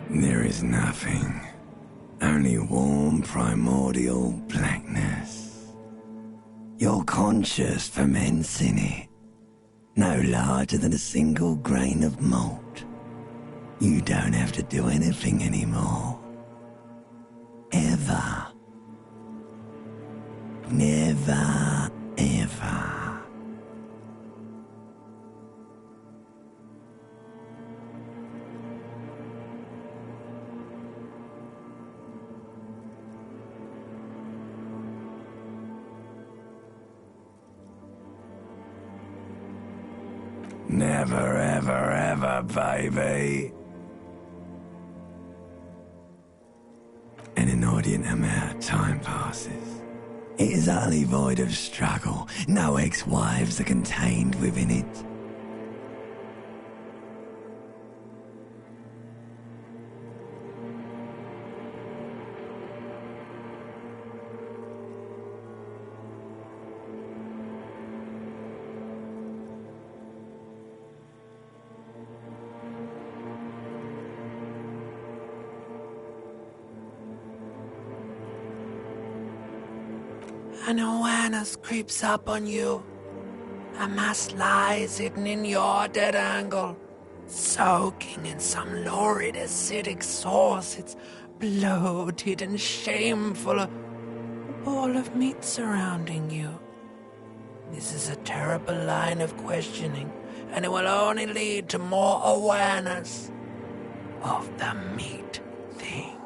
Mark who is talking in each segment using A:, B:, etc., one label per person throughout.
A: There is nothing. Only warm primordial blackness. You're conscious ferments in it. No larger than a single grain of malt. You don't have to do anything anymore. Ever. Never, ever. Never, ever, ever, baby. An inordinate amount of time passes. It is utterly void of struggle. No ex-wives are contained within it.
B: An awareness creeps up on you. A mass lies hidden in your dead angle, soaking in some lurid acidic sauce. It's bloated and shameful, a ball of meat surrounding you. This is a terrible line of questioning, and it will only lead to more awareness of the meat thing.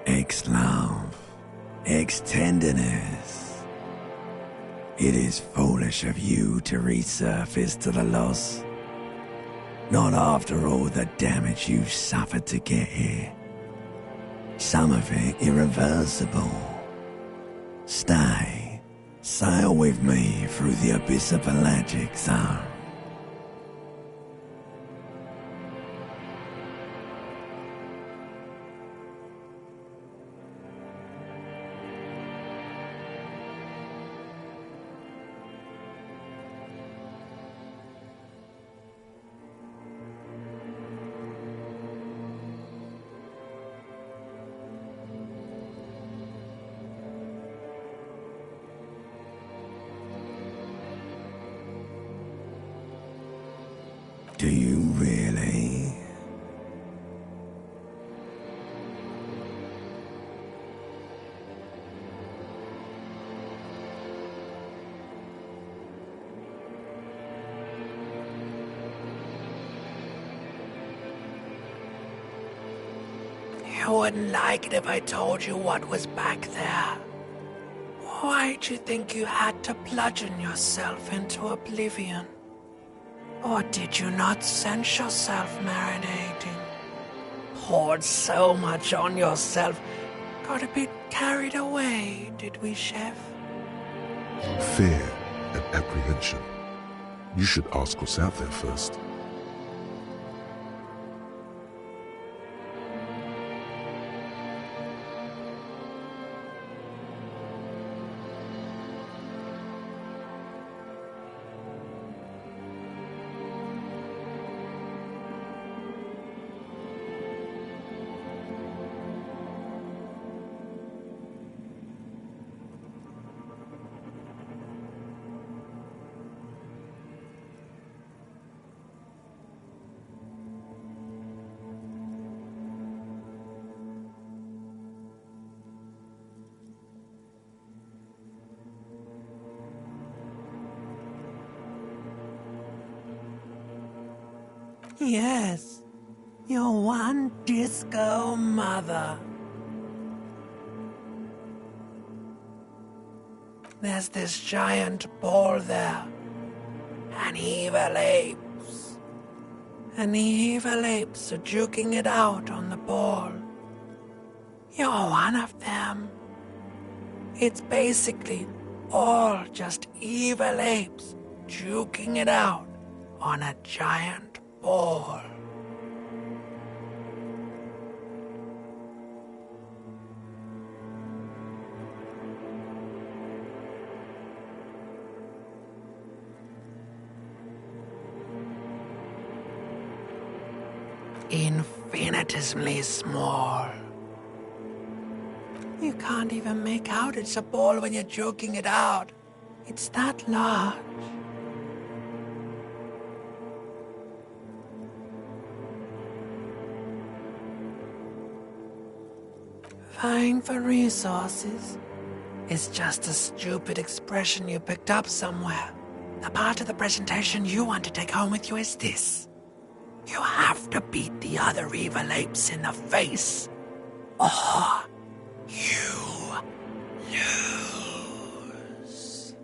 A: Ex-love, ex-tenderness. It is foolish of you to resurface to the loss. Not after all the damage you've suffered to get here. Some of it irreversible. Stay, sail with me through the abyss of pelagic zone. Do you really?
B: You wouldn't like it if I told you what was back there. Why'd you think you had to bludgeon yourself into oblivion? Or did you not sense yourself marinating? Poured so much on yourself, got a bit carried away, did we, Chef?
C: Fear and apprehension. You should ask what's out there first.
B: Yes, your one disco mother. There's this giant ball there, and evil apes. and the evil apes are juking it out on the ball. You're one of them. It's basically all just evil apes juking it out on a giant ball. Infinitesimally small. You can't even make out it's a ball when you're joking it out. It's that large. Vying for resources is just a stupid expression you picked up somewhere. The part of the presentation you want to take home with you is this. You have to beat the other evil apes in the face, or you lose.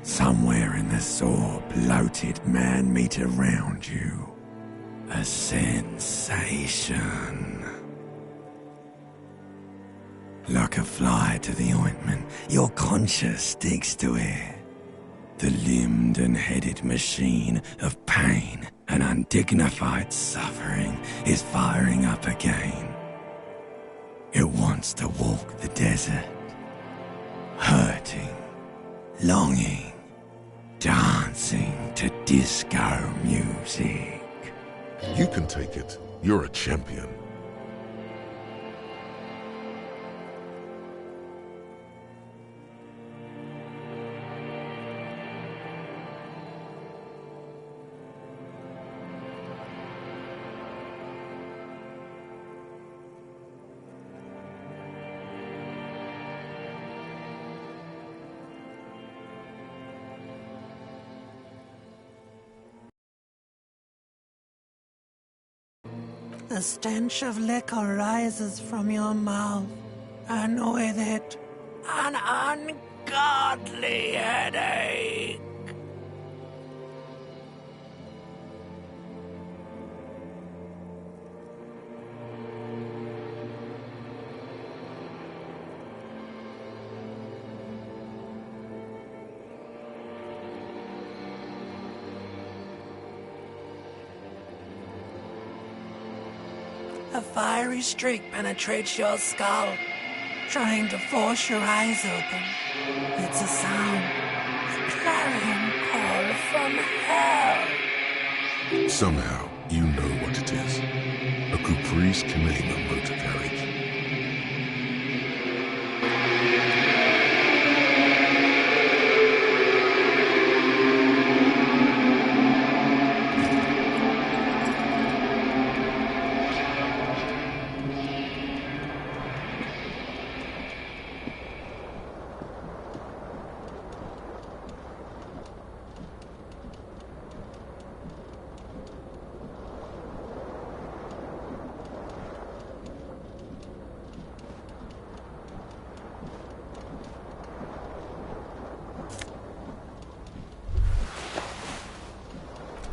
A: Somewhere in the sore, bloated man-meat around you. A sensation. Like a fly to the ointment, your conscience sticks to it. The limbed and headed machine of pain and undignified suffering is firing up again. It wants to walk the desert, hurting, longing, dancing to disco music.
C: You can take it. You're a champion.
B: The stench of liquor rises from your mouth, and with it, an ungodly headache. A fiery streak penetrates your skull, trying to force your eyes open. It's a sound, a clarion call from hell.
C: Somehow, you know what it is. A Caprice Kinema motor carriage.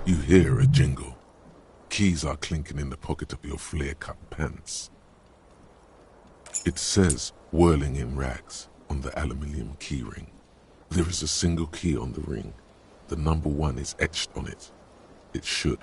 C: You hear a jingle. Keys are clinking in the pocket of your flare-cut pants. It says, whirling in rags, on the aluminium keyring. There is a single key on the ring. The number 1 is etched on it. It should.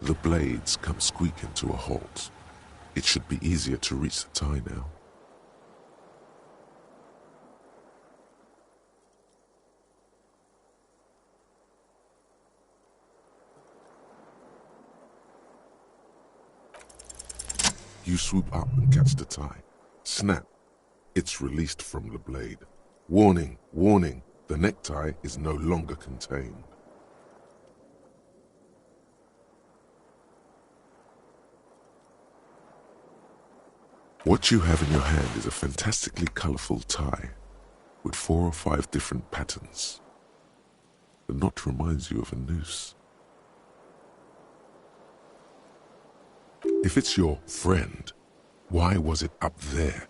C: The blades come squeaking to a halt. It should be easier to reach the tie now. You swoop up and catch the tie. Snap! It's released from the blade. Warning, warning, the necktie is no longer contained. What you have in your hand is a fantastically colorful tie with 4 or 5 different patterns. The knot reminds you of a noose. If it's your friend, why was it up there?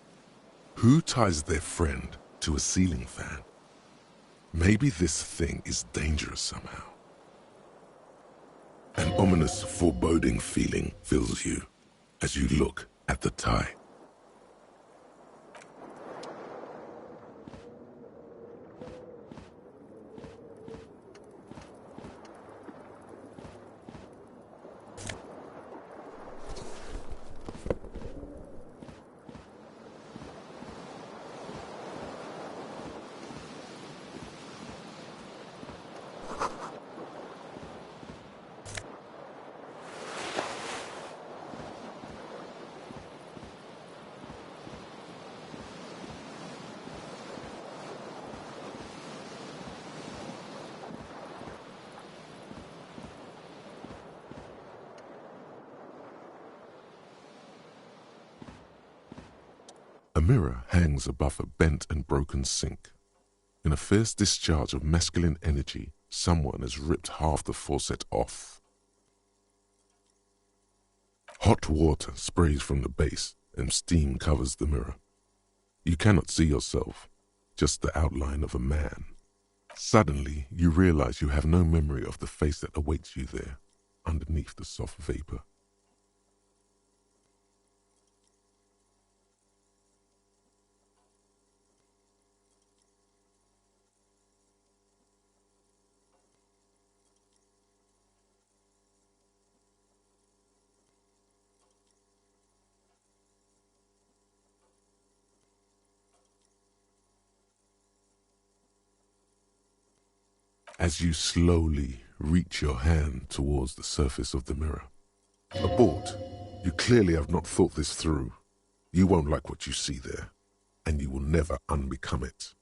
C: Who ties their friend to a ceiling fan? Maybe this thing is dangerous somehow. An ominous, foreboding feeling fills you as you look at the tie. A mirror hangs above a bent and broken sink. In a fierce discharge of masculine energy, someone has ripped half the faucet off. Hot water sprays from the base and steam covers the mirror. You cannot see yourself, just the outline of a man. Suddenly, you realize you have no memory of the face that awaits you there, underneath the soft vapor. As you slowly reach your hand towards the surface of the mirror. Abort. You clearly have not thought this through. You won't like what you see there, and you will never unbecome it.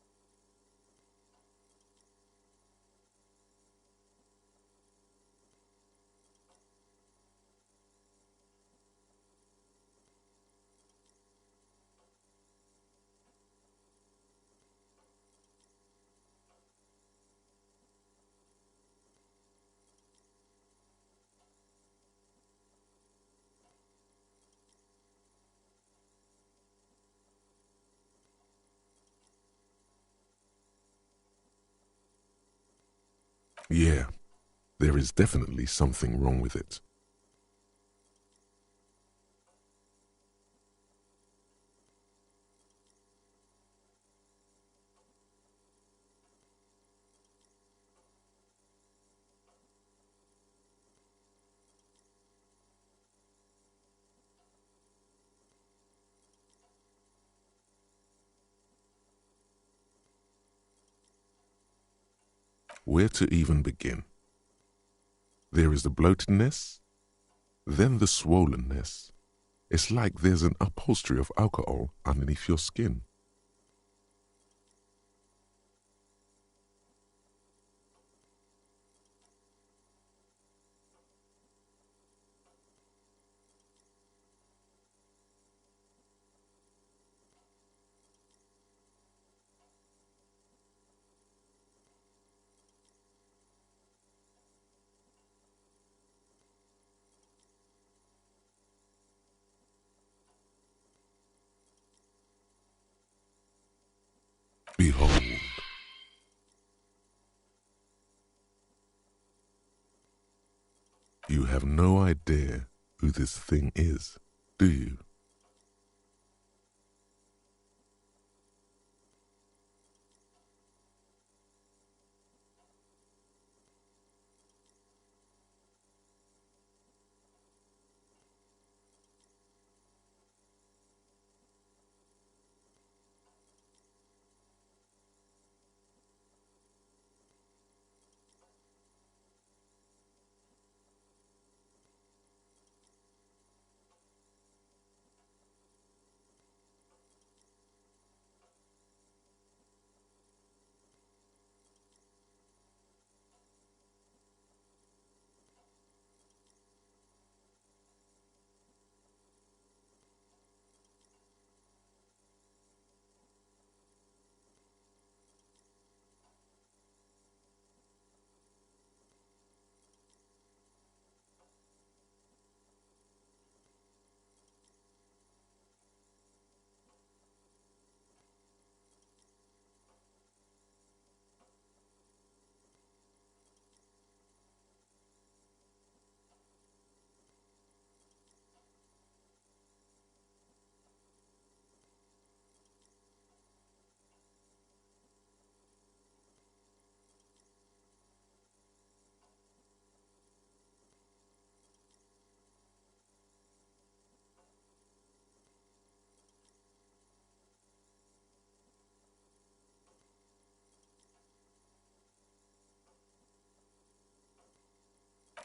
C: Yeah, there is definitely something wrong with it. Where to even begin? There is the bloatedness, then the swollenness. It's like there's an upholstery of alcohol underneath your skin. Behold. You have no idea who this thing is, do you?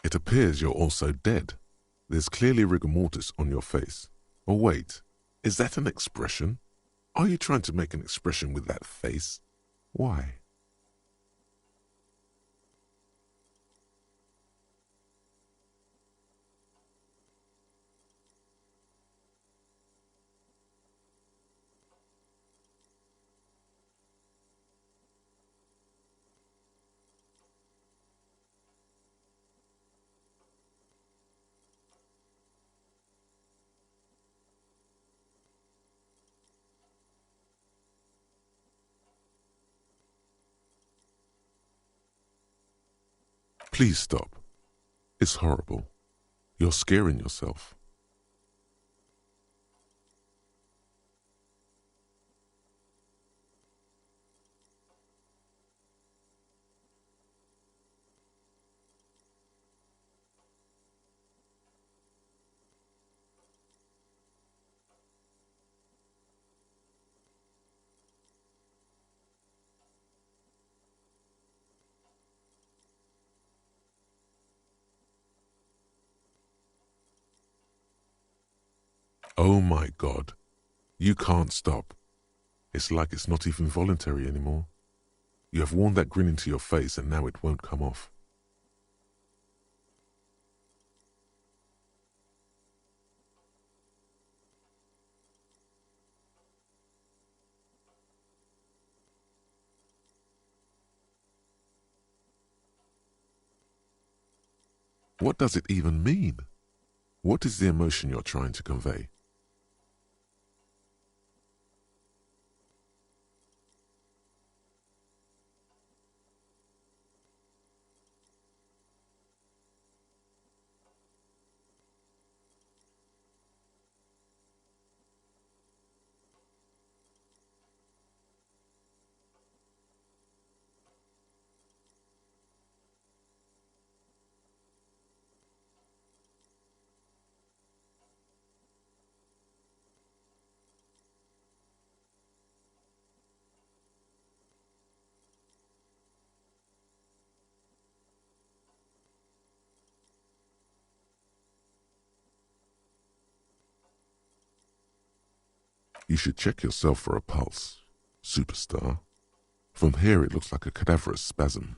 C: It appears you're also dead. There's clearly rigor mortis on your face. Or wait, is that an expression? Are you trying to make an expression with that face? Why? Please stop. It's horrible. You're scaring yourself. Oh my God. You can't stop. It's like it's not even voluntary anymore. You have worn that grin into your face and now it won't come off. What does it even mean? What is the emotion you're trying to convey? You should check yourself for a pulse, superstar. From here it looks like a cadaverous spasm.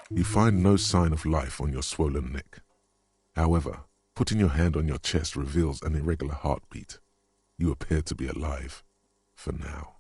C: You find no sign of life on your swollen neck. However, putting your hand on your chest reveals an irregular heartbeat. You appear to be alive, for now.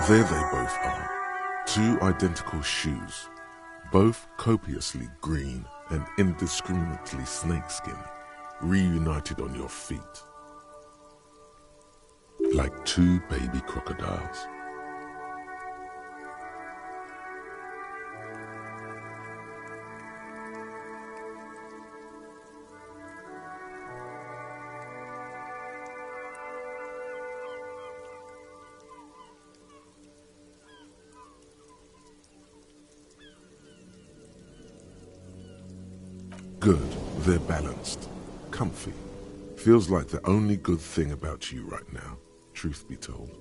C: There they both are. Two identical shoes, both copiously green and indiscriminately snakeskin, reunited on your feet. Like two baby crocodiles. Good, they're balanced, comfy. Feels like the only good thing about you right now, truth be told.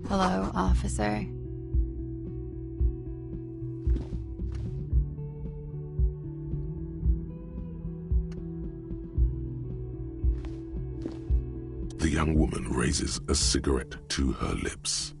D: Hello, officer.
C: The young woman raises a cigarette to her lips.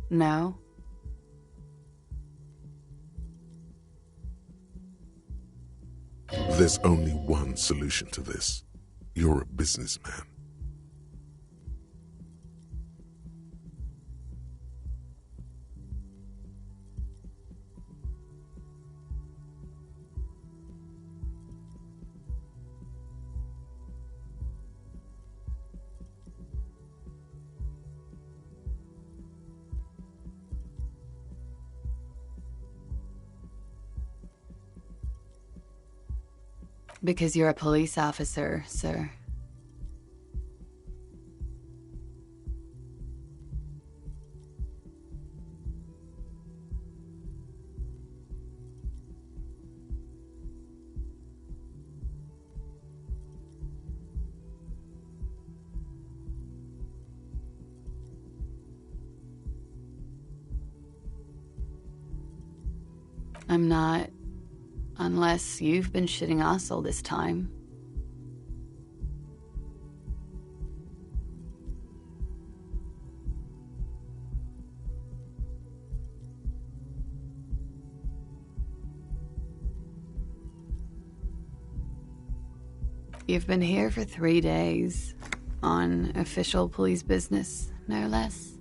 D: No.
C: There's only one solution to this. You're a businessman.
D: Because you're a police officer, sir. I'm not, unless you've been shitting us all this time. You've been here for 3 days, on official police business, no less.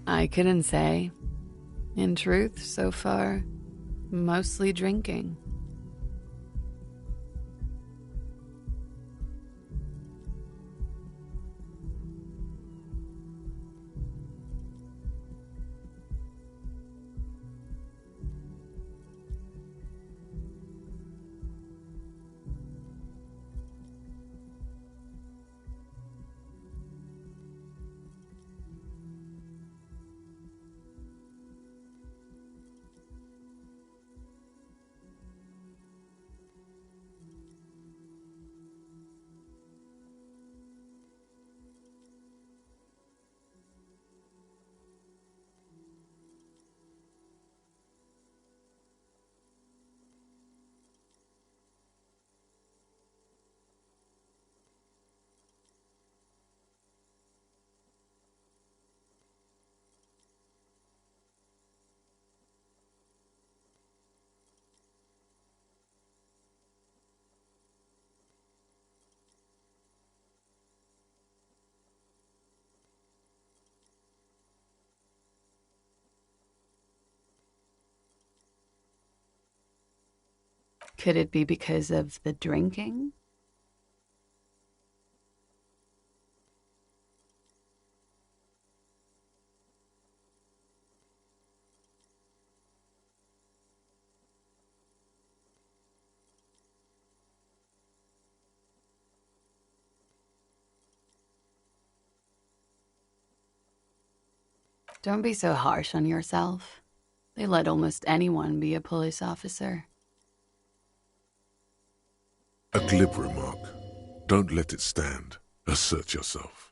D: I couldn't say. In truth, so far, mostly drinking. Could it be because of the drinking? Don't be so harsh on yourself. They let almost anyone be a police officer.
C: A glib remark. Don't let it stand. Assert yourself.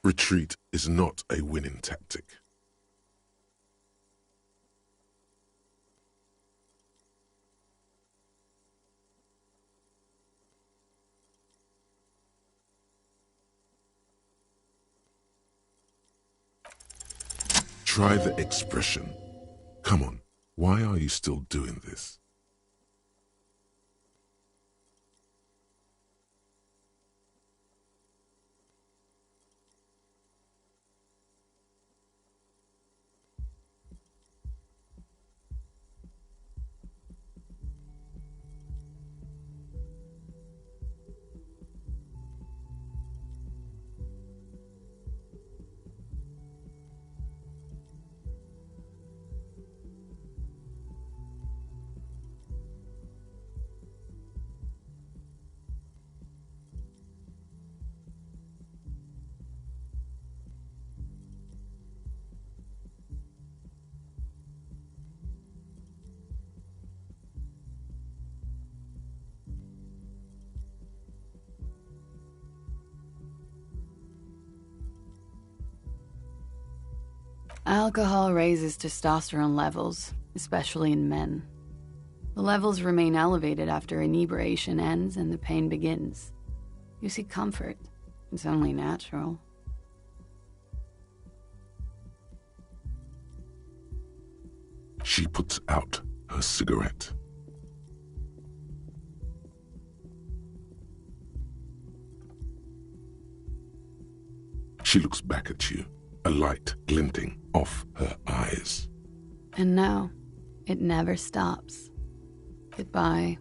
C: Retreat is not a winning tactic. Try the expression. Come on, why are you still doing this?
D: Alcohol raises testosterone levels, especially in men. The levels remain elevated after inebriation ends and the pain begins. You seek comfort. It's only natural.
C: She puts out her cigarette. She looks back at you, a light glinting off her eyes.
D: And now, it never stops. Goodbye.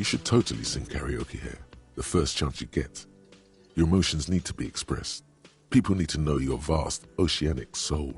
C: You should totally sing karaoke here. the first chance you get. Your emotions need to be expressed. People need to know your vast, oceanic soul.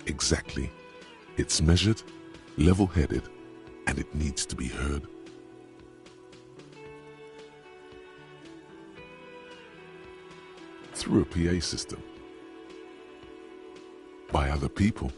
C: Exactly. It's measured, level-headed, and it needs to be heard. Through a PA system. By other people.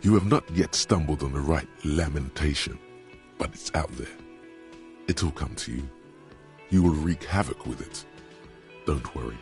C: You have not yet stumbled on the right lamentation, but it's out there. It'll come to you. You will wreak havoc with it. Don't worry.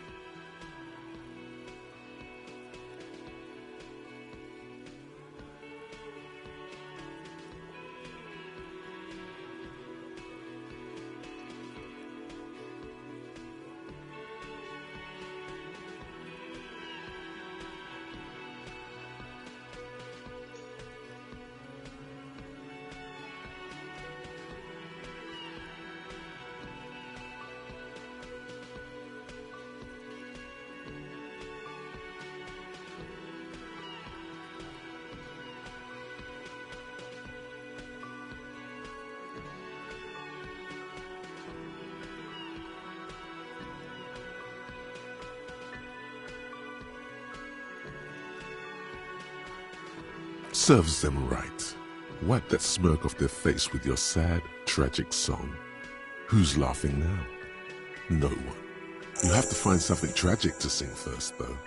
C: Serves them right. Wipe that smirk off their face with your sad, tragic song. Who's laughing now? No one. You have to find something tragic to sing first, though.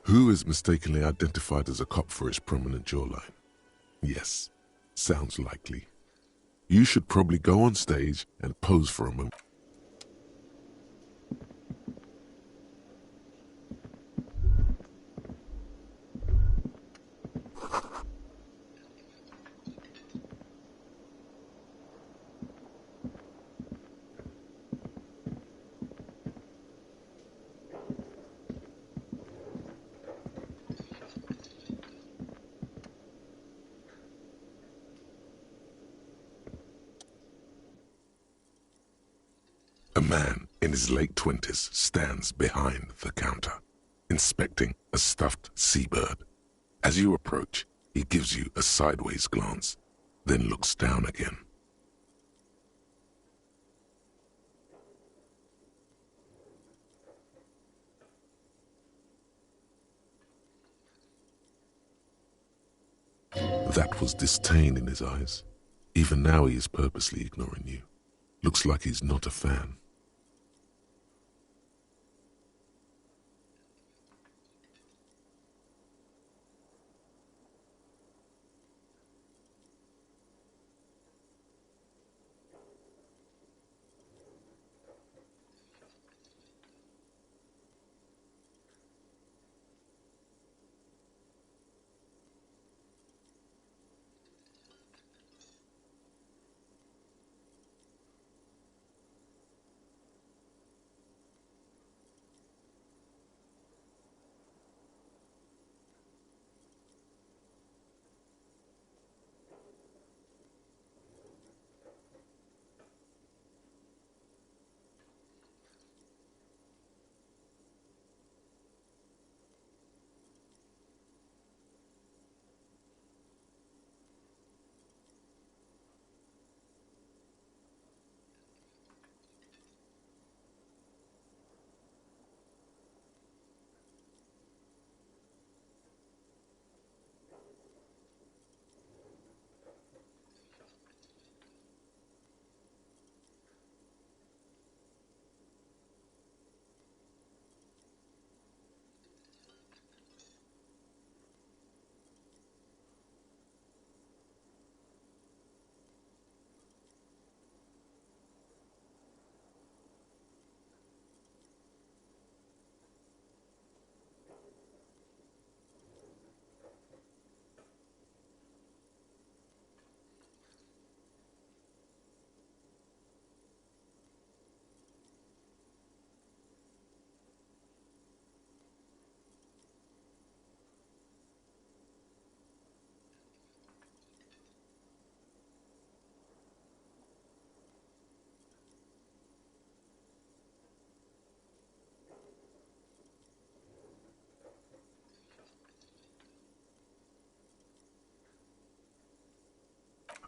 C: Who is mistakenly identified as a cop for his prominent jawline? Yes, sounds likely. You should probably go on stage and pose for a moment. A man in his late 20s stands behind the counter, inspecting a stuffed seabird. As you approach, he gives you a sideways glance, then looks down again. That was disdain in his eyes. Even now he is purposely ignoring you. Looks like he's not a fan.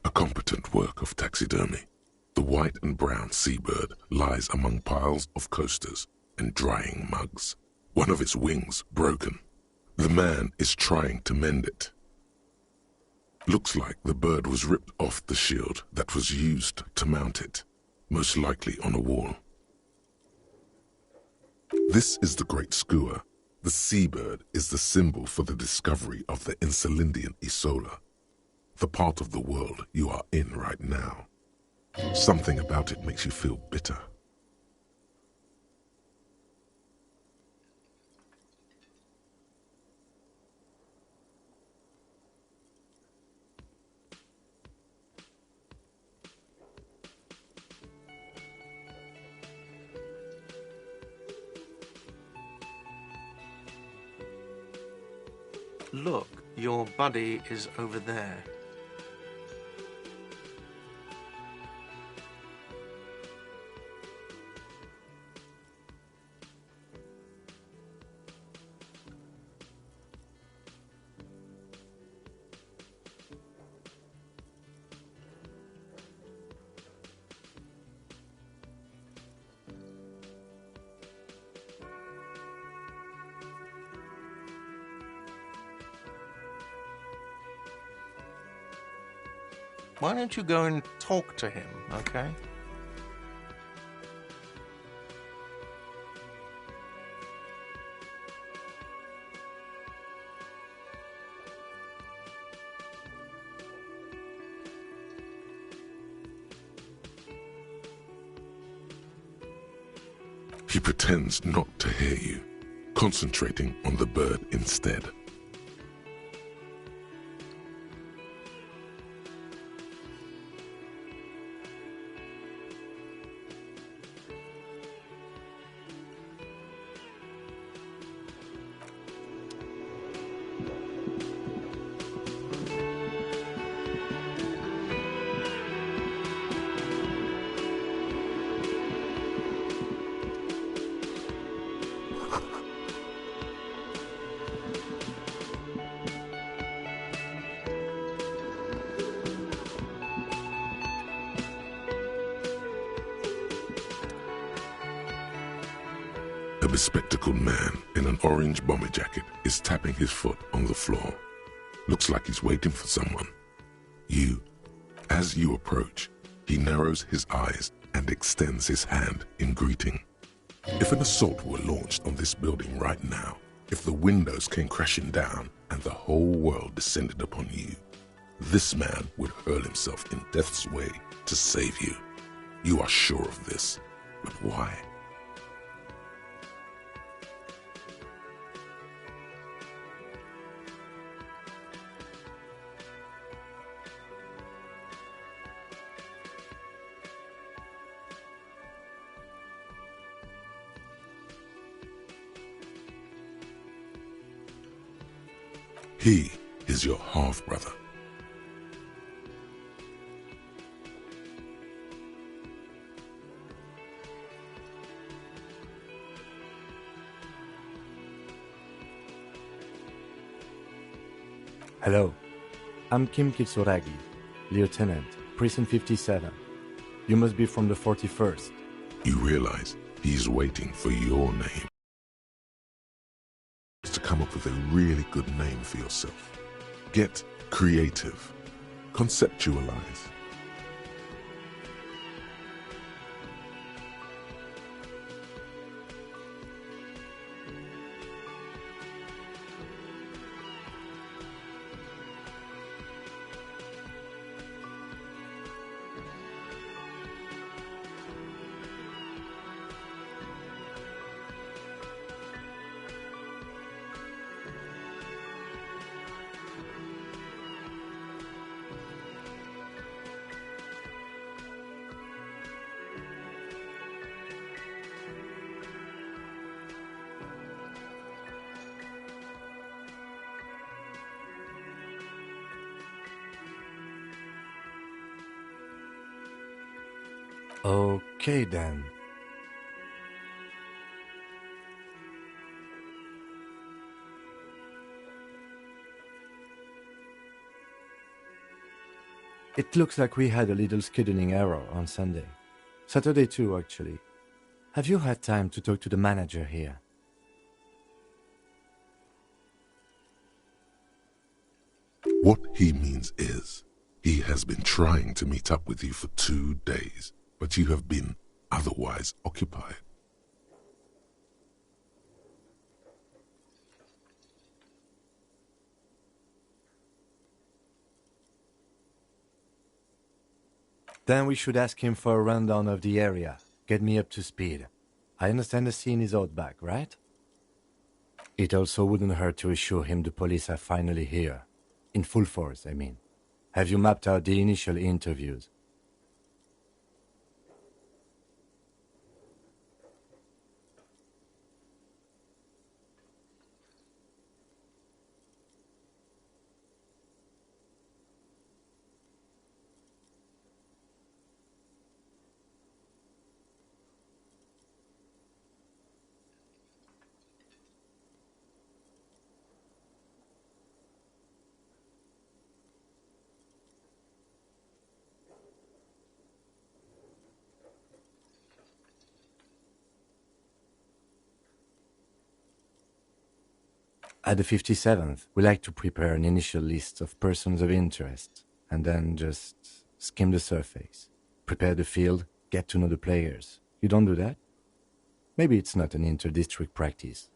C: A competent work of taxidermy. The white and brown seabird lies among piles of coasters and drying mugs. One of its wings broken. The man is trying to mend it. Looks like the bird was ripped off the shield that was used to mount it, most likely on a wall. This is the great skua. The seabird is the symbol for the discovery of the Insulindian Isola, the part of the world you are in right now. Something about it makes you feel bitter.
E: Look, your buddy is over there. Why don't you go and talk to him, okay?
C: He pretends not to hear you, concentrating on the bird instead. A bespectacled man in an orange bomber jacket is tapping his foot on the floor. Looks like he's waiting for someone. As you approach, he narrows his eyes and extends his hand in greeting. If an assault were launched on this building right now, if the windows came crashing down and the whole world descended upon you, this man would hurl himself in death's way to save you. You are sure of this, but why? He is your half-brother.
F: Hello, I'm Kim Kitsuragi, Lieutenant, Precinct 57. You must be from the 41st.
C: You realize he's waiting for your name. To come up with a really good name for yourself. Get creative. Conceptualize.
F: Okay then. It looks like we had a little scheduling error on Sunday. Saturday too, actually. Have you had time to talk to the manager here?
C: What he means is, he has been trying to meet up with you for 2 days, but you have been otherwise occupied.
F: Then we should ask him for a rundown of the area. Get me up to speed. I understand the scene is out back, right? It also wouldn't hurt to assure him the police are finally here. In full force, I mean. Have you mapped out the initial interviews? At the 57th, we like to prepare an initial list of persons of interest, and then just skim the surface. Prepare the field, get to know the players. You don't do that? Maybe it's not an inter-district practice.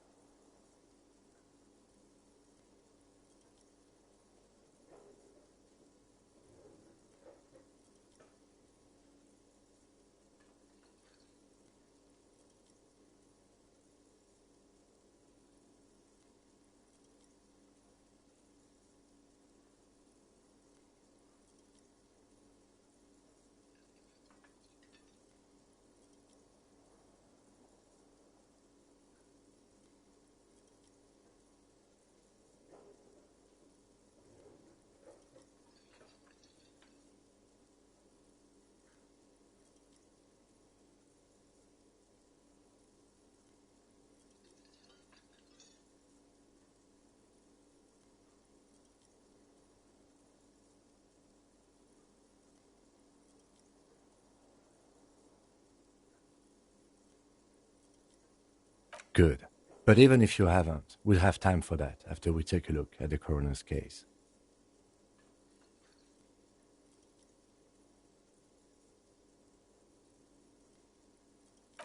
F: Good. But even if you haven't, we'll have time for that after we take a look at the coroner's case.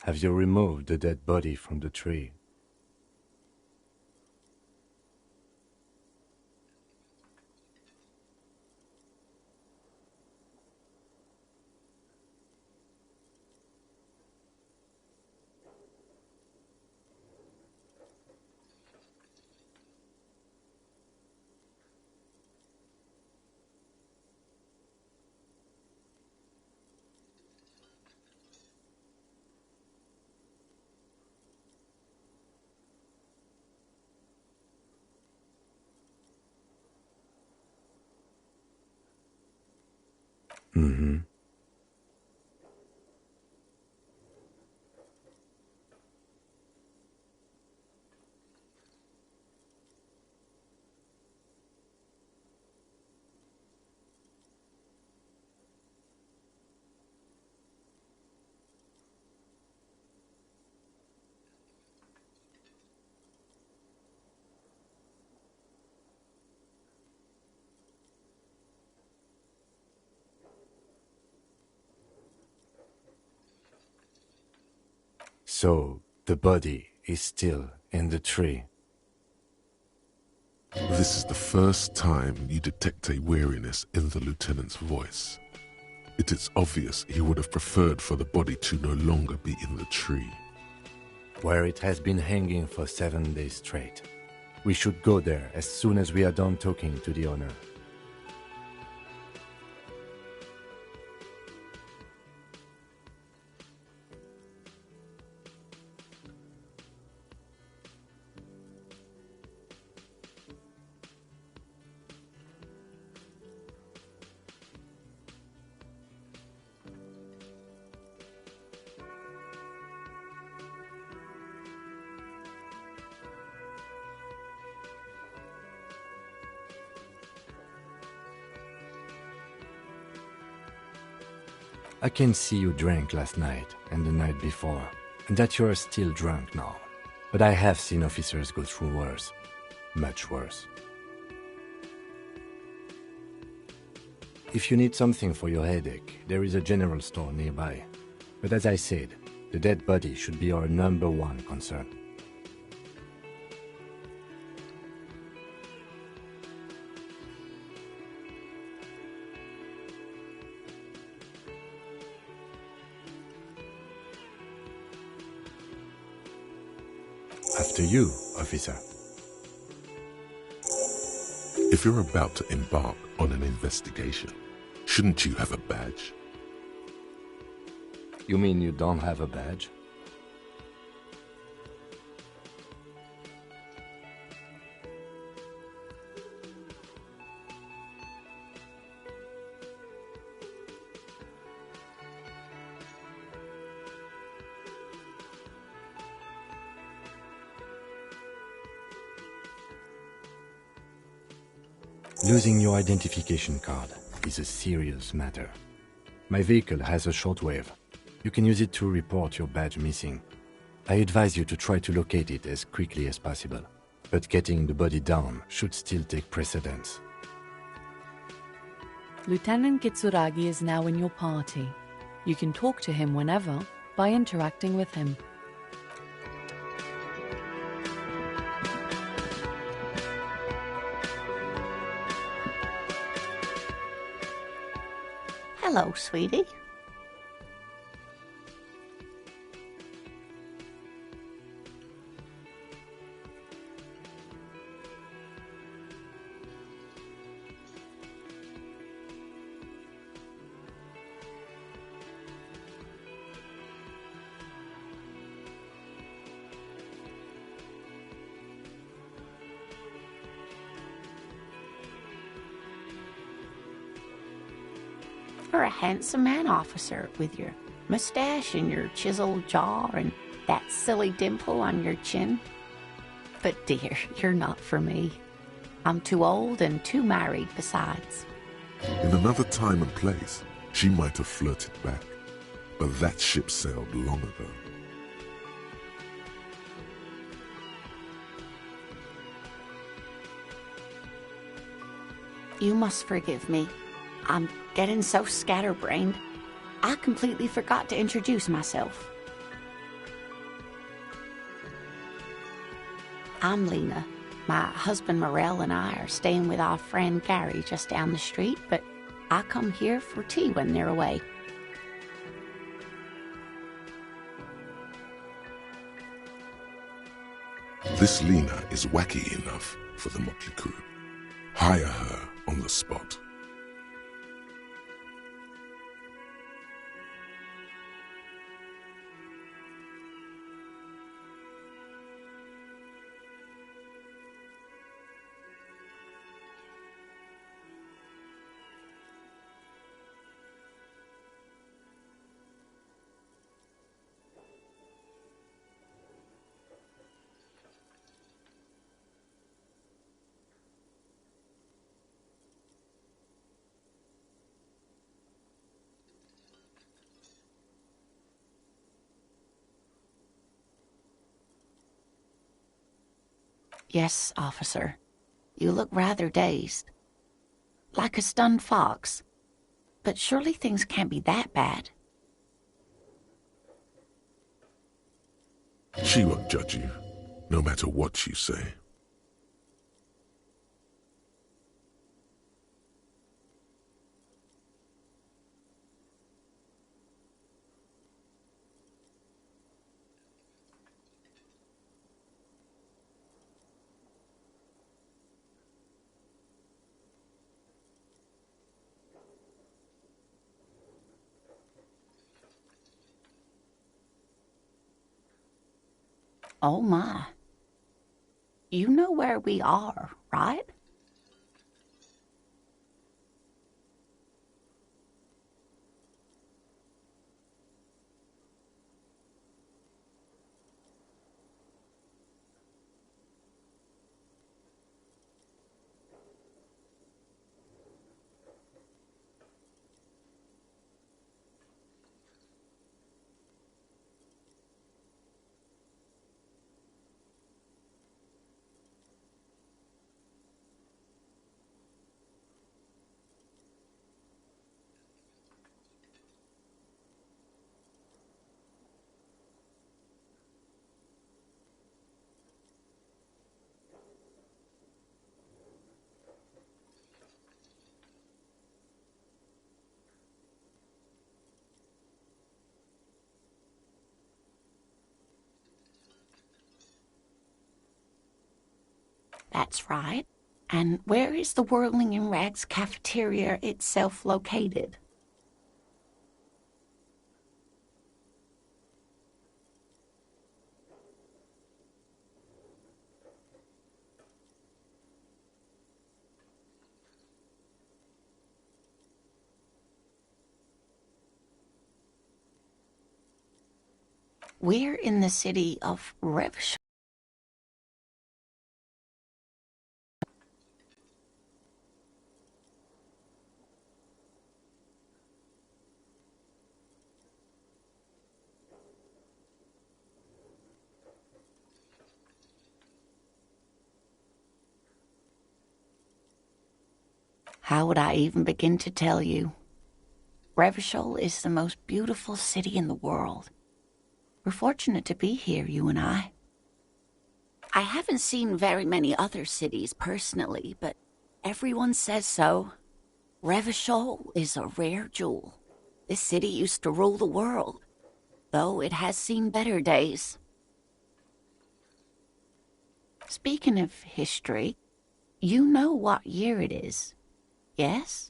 F: Have you removed the dead body from the tree? Mm-hmm. So, the body is still in the tree.
C: This is the first time you detect a weariness in the lieutenant's voice. It is obvious he would have preferred for the body to no longer be in the tree.
F: Where it has been hanging for 7 days straight. We should go there as soon as we are done talking to the owner. I can see you drank last night and the night before, and that you are still drunk now. But I have seen officers go through worse. Much worse. If you need something for your headache, there is a general store nearby. But as I said, the dead body should be our #1 concern. After you, officer.
C: If you're about to embark on an investigation, shouldn't you have a badge?
F: You mean you don't have a badge? Losing your identification card is a serious matter. My vehicle has a shortwave. You can use it to report your badge missing. I advise you to try to locate it as quickly as possible, but getting the body down should still take precedence.
G: Lieutenant Kitsuragi is now in your party. You can talk to him whenever by interacting with him.
H: Hello, sweetie. You're a handsome man, officer, with your mustache and your chiseled jaw and that silly dimple on your chin. But dear, you're not for me. I'm too old and too married besides.
C: In another time and place, she might have flirted back, but that ship sailed long ago.
H: You must forgive me. I'm getting so scatterbrained. I completely forgot to introduce myself. I'm Lena. My husband Morel and I are staying with our friend Gary just down the street, but I come here for tea when they're away.
C: This Lena is wacky enough for the motley crew. Hire her on the spot.
H: Yes, officer. You look rather dazed. Like a stunned fox. But surely things can't be that bad.
C: She won't judge you, no matter what you say.
H: Oh my. You know where we are, right? That's right. And where is the Whirling in Rags cafeteria itself located? We're in the city of Revsham. How would I even begin to tell you? Revsham is the most beautiful city in the world. We're fortunate to be here, you and I. I haven't seen very many other cities personally, but everyone says so. Revachol is a rare jewel. This city used to rule the world, though it has seen better days. Speaking of history, you know what year it is, yes?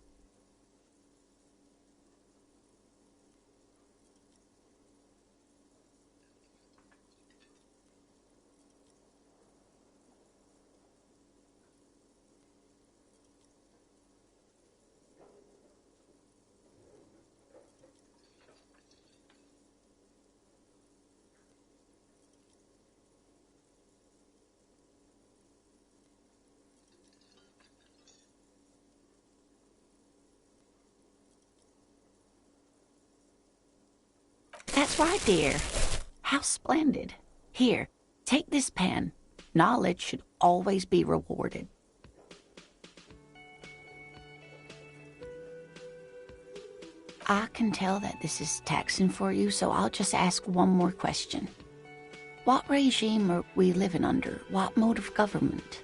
H: That's right, dear. How splendid. Here, take this pen. Knowledge should always be rewarded. I can tell that this is taxing for you, so I'll just ask one more question. What regime are we living under? What mode of government?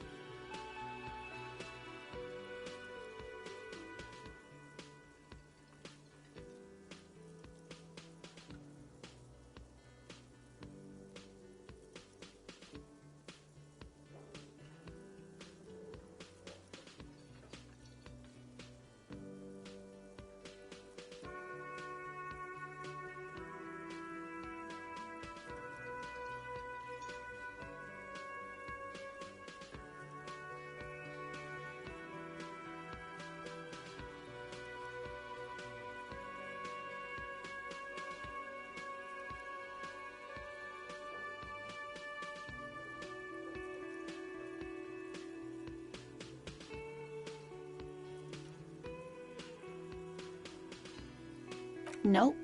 H: Nope,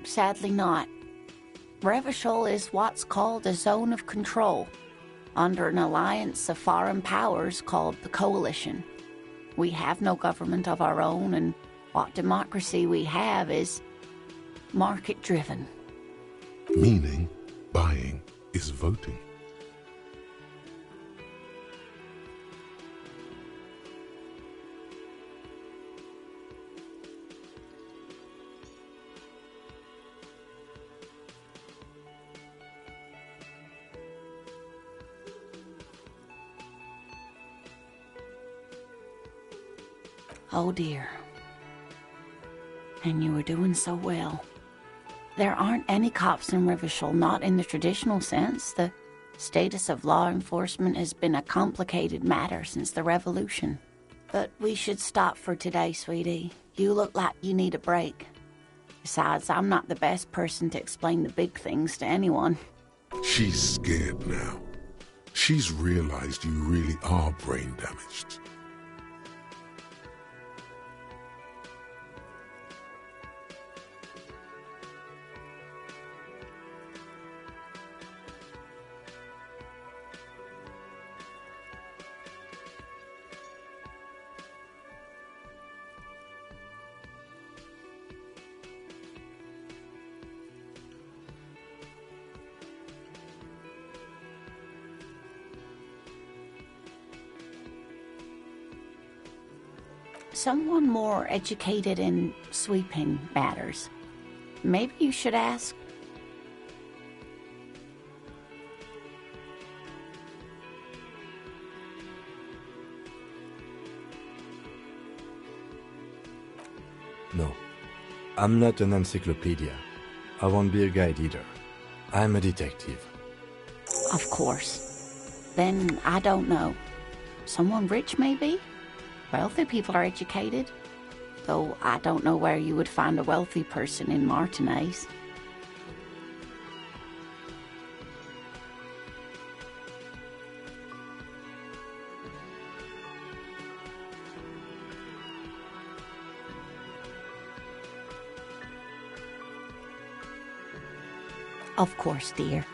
H: sadly not. Revachol is what's called a zone of control, under an alliance of foreign powers called the Coalition. We have no government of our own, and what democracy we have is market-driven.
C: Meaning, buying is voting.
H: Oh dear. And you were doing so well. There aren't any cops in Revachol, not in the traditional sense. The status of law enforcement has been a complicated matter since the revolution. But we should stop for today, sweetie. You look like you need a break. Besides, I'm not the best person to explain the big things to anyone.
C: She's scared now. She's realized you really are brain damaged.
H: Someone more educated in sweeping matters. Maybe you should ask.
F: No, I'm not an encyclopedia. I won't be a guide either. I'm a detective.
H: Of course. Then I don't know. Someone rich, maybe? Wealthy people are educated. Though I don't know where you would find a wealthy person in Martinez. Of course, dear.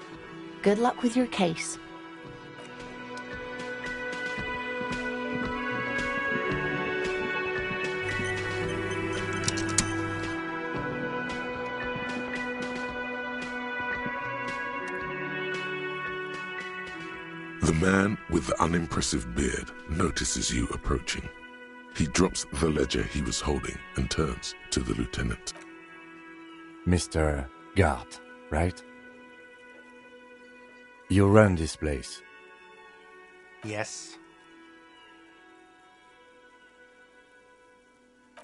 H: Good luck with your case.
C: The man with the unimpressive beard notices you approaching. He drops the ledger he was holding and turns to the lieutenant.
F: Mr. Gart, right? You run this place.
E: Yes.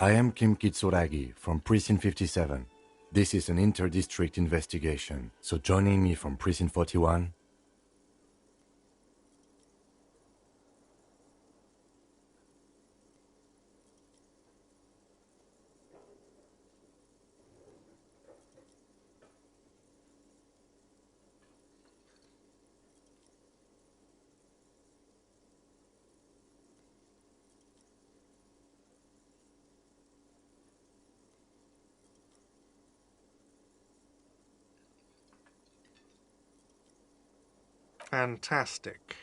F: I am Kim Kitsuragi from Precinct 57. This is an inter-district investigation, so joining me from Precinct 41...
E: Fantastic.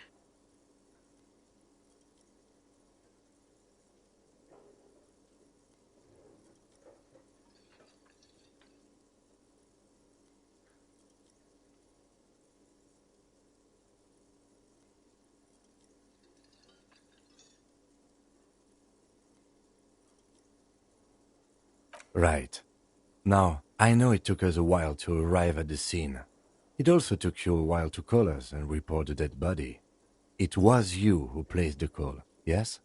F: Right. Now, I know it took us a while to arrive at the scene. It also took you a while to call us and report the dead body. It was you who placed the call, yes?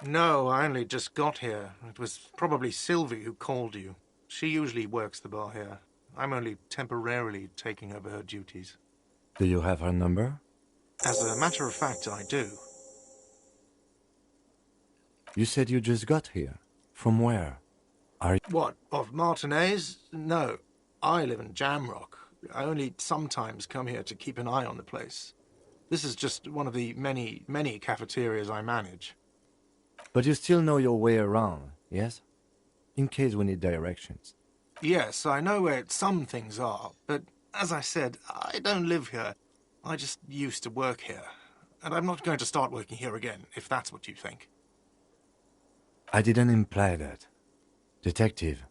E: No, I only just got here. It was probably Sylvie who called you. She usually works the bar here. I'm only temporarily taking over her duties.
F: Do you have her number?
E: As a matter of fact, I do.
F: You said you just got here. From where?
E: What, of Martinez? No, I live in Jamrock. I only sometimes come here to keep an eye on the place. This is just one of the many, many cafeterias I manage.
F: But you still know your way around, yes? In case we need directions.
E: Yes, I know where some things are, but as I said, I don't live here. I just used to work here. And I'm not going to start working here again, if that's what you think.
F: I didn't imply that. Detective.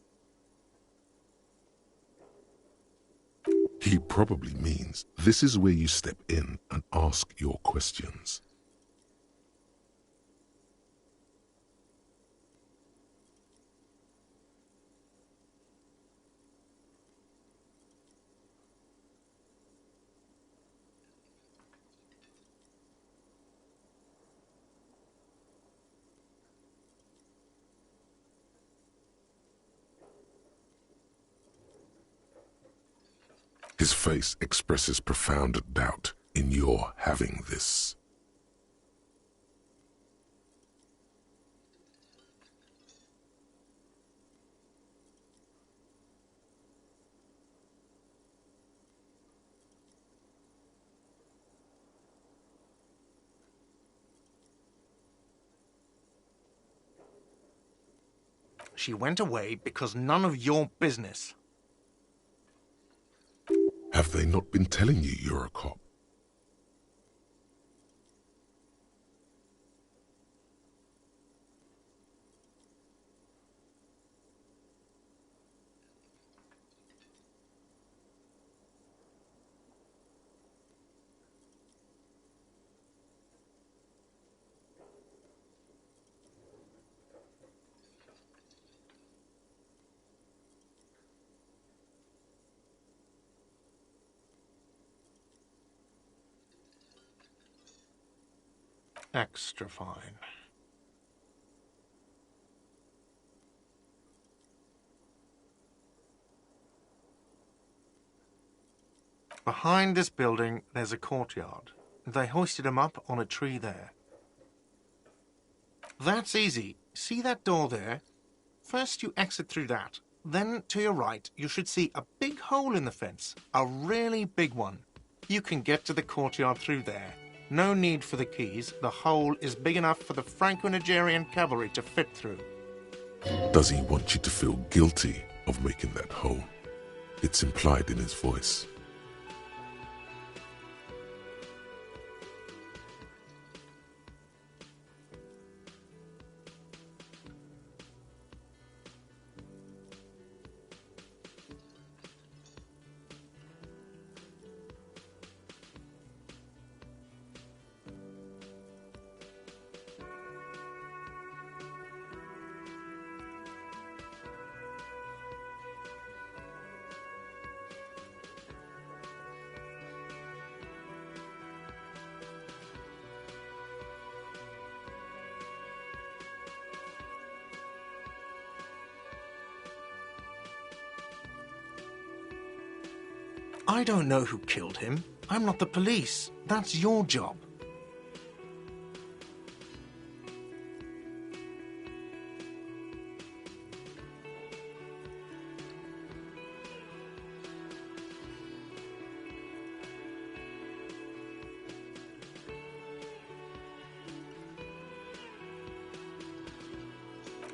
C: He probably means this is where you step in and ask your questions. His face expresses profound doubt in your having this.
E: She went away because none of your business.
C: Have they not been telling you you're a cop?
E: Extra fine. Behind this building, there's a courtyard. They hoisted him up on a tree there. That's easy. See that door there? First you exit through that. Then, to your right, you should see a big hole in the fence. A really big one. You can get to the courtyard through there. No need for the keys. The hole is big enough for the Franco-Nigerian cavalry to fit through.
C: Does he want you to feel guilty of making that hole? It's implied in his voice.
E: I don't know who killed him. I'm not the police. That's your job.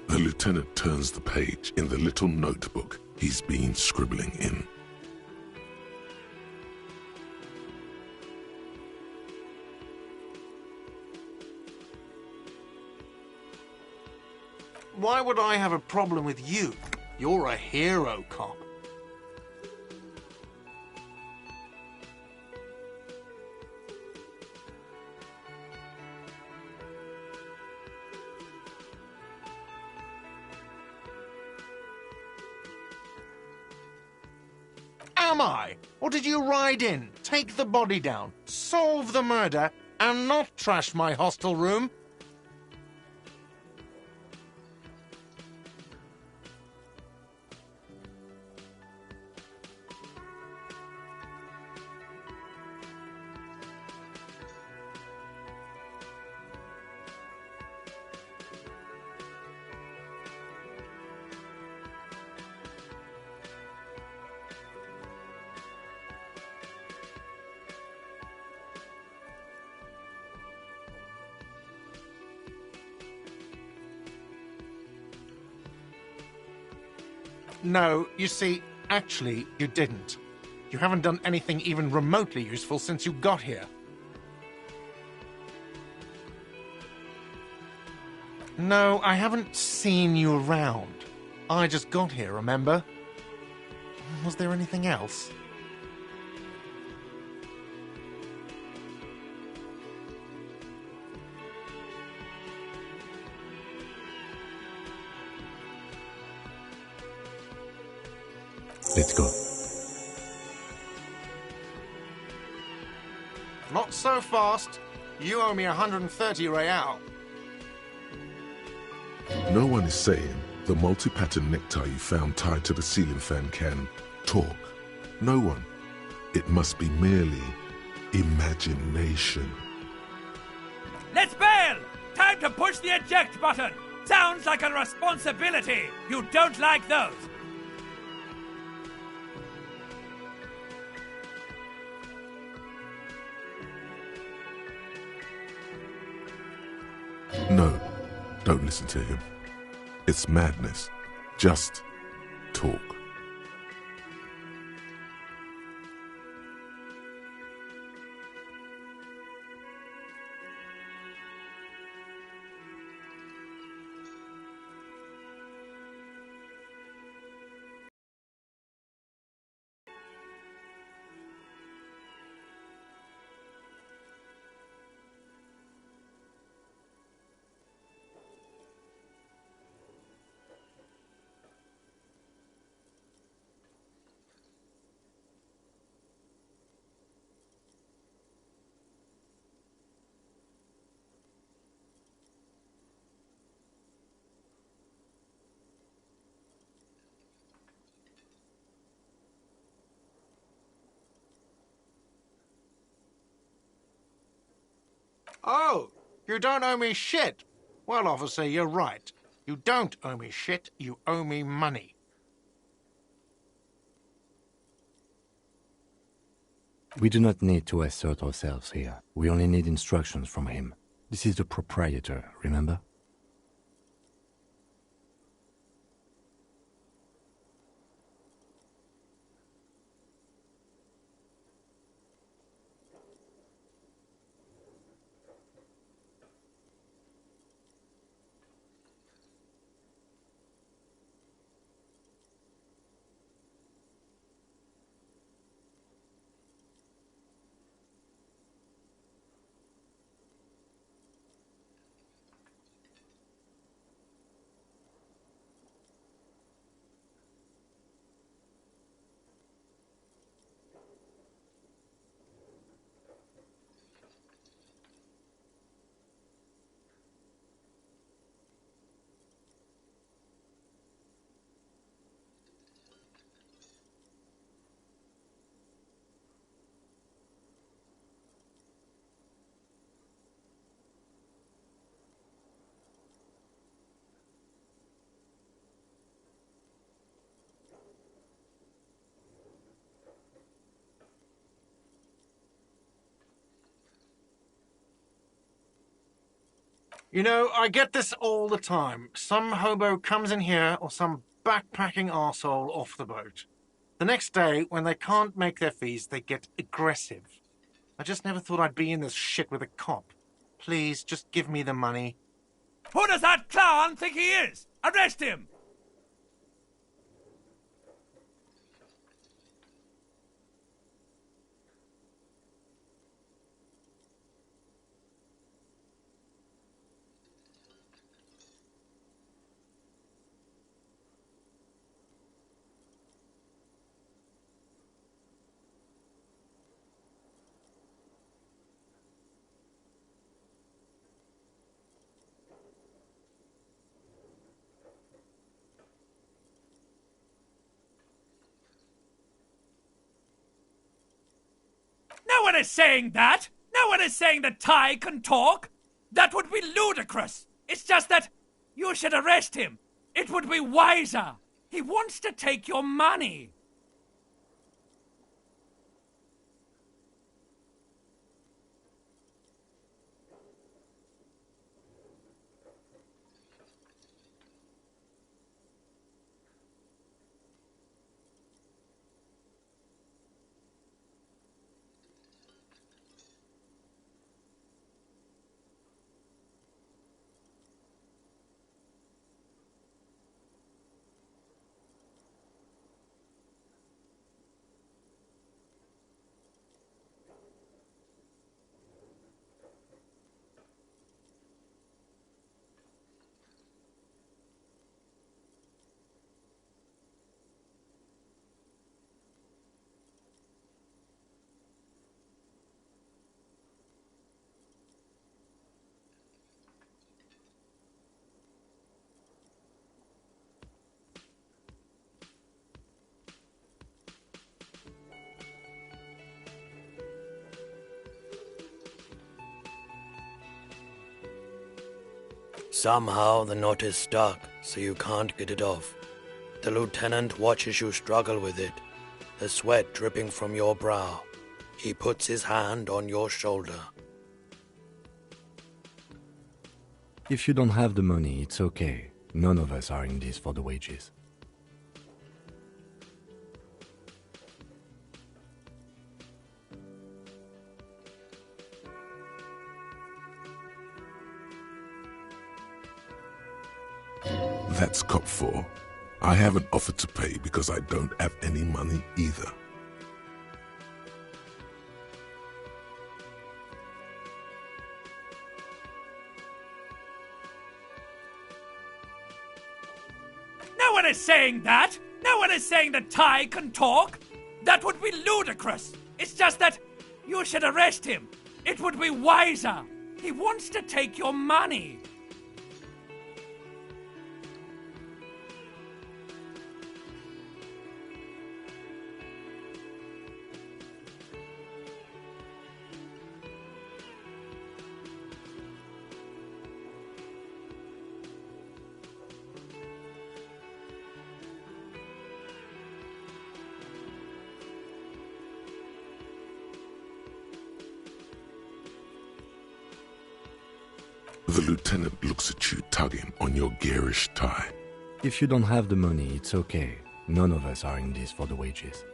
C: The lieutenant turns the page in the little notebook he's been scribbling in.
E: Why would I have a problem with you? You're a hero cop. am I? Or did you ride in, take the body down, solve the murder, and not trash my hostel room? No, you see, actually, you didn't. You haven't done anything even remotely useful since you got here. No, I haven't seen you around. I just got here, remember? Was there anything else?
F: Let's go.
E: Not so fast. You owe me 130 real.
C: No one is saying the multi-pattern necktie you found tied to the ceiling fan can talk. No one. It must be merely imagination.
B: Let's bail! Time to push the eject button! Sounds like a responsibility! You don't like those!
C: No, don't listen to him. It's madness. Just talk.
E: Oh, you don't owe me shit. Well, officer, you're right. You don't owe me shit, you owe me money.
F: We do not need to assert ourselves here. We only need instructions from him. This is the proprietor, remember?
E: You know, I get this all the time. Some hobo comes in here or some backpacking arsehole off the boat. The next day, when they can't make their fees, they get aggressive. I just never thought I'd be in this shit with a cop. Please, just give me the money.
B: Who does that clown think he is? Arrest him! one is saying that! No one is saying that Ty can talk! That would be ludicrous! It's just that you should arrest him! It would be wiser! He wants to take your money!
I: Somehow the knot is stuck, so you can't get it off. The lieutenant watches you struggle with it, the sweat dripping from your brow. He puts his hand on your shoulder.
F: If you don't have the money, it's okay. None of us are in this for the wages.
C: That's Cop 4. I haven't offered to pay because I don't have any money either.
B: No one is saying that! No one is saying that Ty can talk! That would be ludicrous! It's just that you should arrest him! It would be wiser! He wants to take your money!
C: The lieutenant looks at you tugging on your garish tie.
F: If you don't have the money, it's okay. None of us are in this for the wages.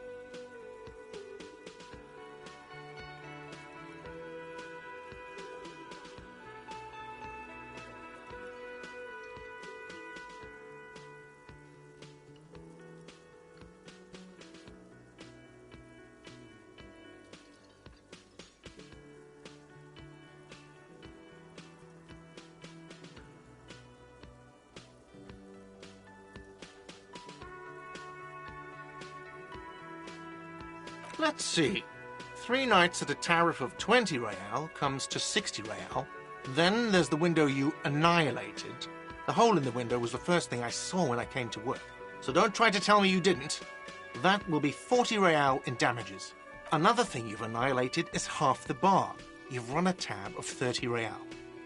E: Let's see. 3 nights at a tariff of 20 real comes to 60 real. Then there's the window you annihilated. The hole in the window was the first thing I saw when I came to work. So don't try to tell me you didn't. That will be 40 real in damages. Another thing you've annihilated is half the bar. You've run a tab of 30 real.